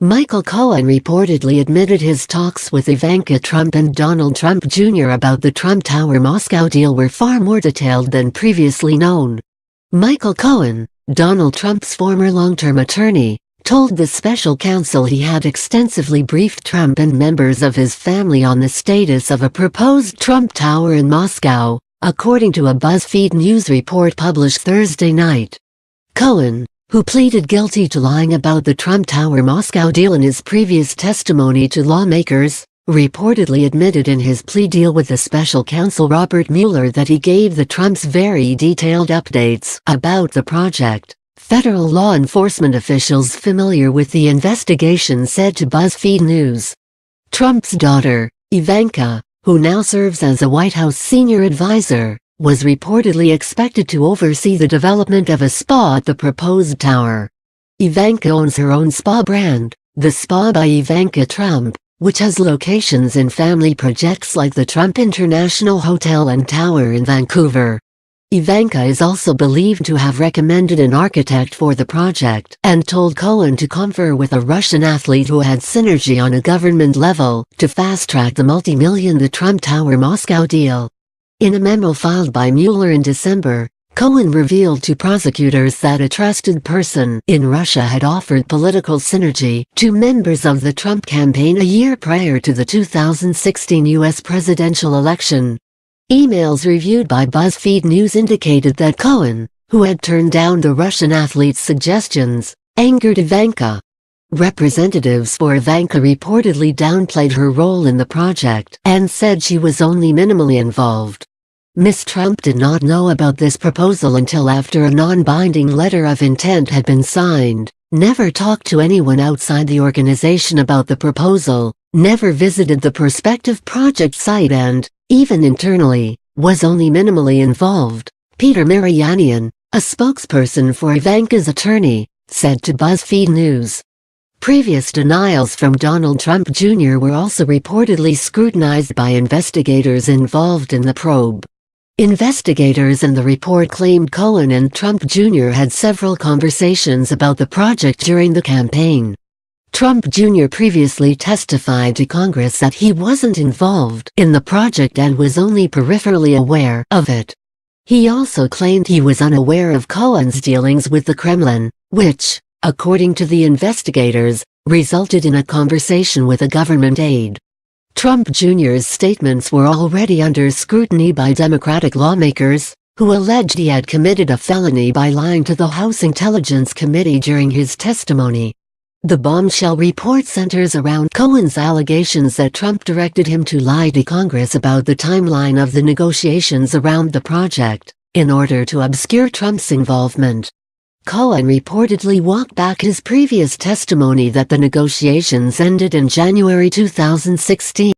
Michael Cohen reportedly admitted his talks with Ivanka Trump and Donald Trump Jr. about the Trump Tower Moscow deal were far more detailed than previously known. Michael Cohen, Donald Trump's former long-term attorney, told the special counsel he had extensively briefed Trump and members of his family on the status of a proposed Trump Tower in Moscow, according to a BuzzFeed News report published Thursday night. Cohen, who pleaded guilty to lying about the Trump Tower Moscow deal in his previous testimony to lawmakers, reportedly admitted in his plea deal with the special counsel Robert Mueller that he gave the Trumps very detailed updates about the project. Federal law enforcement officials familiar with the investigation said to BuzzFeed News. Trump's daughter, Ivanka, who now serves as a White House senior advisor, was reportedly expected to oversee the development of a spa at the proposed tower. Ivanka owns her own spa brand, the Spa by Ivanka Trump, which has locations in family projects like the Trump International Hotel and Tower in Vancouver. Ivanka is also believed to have recommended an architect for the project and told Cohen to confer with a Russian athlete who had synergy on a government level to fast-track the multi-million the Trump Tower Moscow deal. In a memo filed by Mueller in December, Cohen revealed to prosecutors that a trusted person in Russia had offered political synergy to members of the Trump campaign a year prior to the 2016 U.S. presidential election. Emails reviewed by BuzzFeed News indicated that Cohen, who had turned down the Russian athlete's suggestions, angered Ivanka. Representatives for Ivanka reportedly downplayed her role in the project and said she was only minimally involved. Ms. Trump did not know about this proposal until after a non-binding letter of intent had been signed, never talked to anyone outside the organization about the proposal, never visited the prospective project site and, even internally, was only minimally involved, Peter Marianian, a spokesperson for Ivanka's attorney, said to BuzzFeed News. Previous denials from Donald Trump Jr. were also reportedly scrutinized by investigators involved in the probe. Investigators in the report claimed Cohen and Trump Jr. had several conversations about the project during the campaign. Trump Jr. previously testified to Congress that he wasn't involved in the project and was only peripherally aware of it. He also claimed he was unaware of Cohen's dealings with the Kremlin, which, according to the investigators, resulted in a conversation with a government aide. Trump Jr.'s statements were already under scrutiny by Democratic lawmakers, who alleged he had committed a felony by lying to the House Intelligence Committee during his testimony. The bombshell report centers around Cohen's allegations that Trump directed him to lie to Congress about the timeline of the negotiations around the project, in order to obscure Trump's involvement. Cohen reportedly walked back his previous testimony that the negotiations ended in January 2016.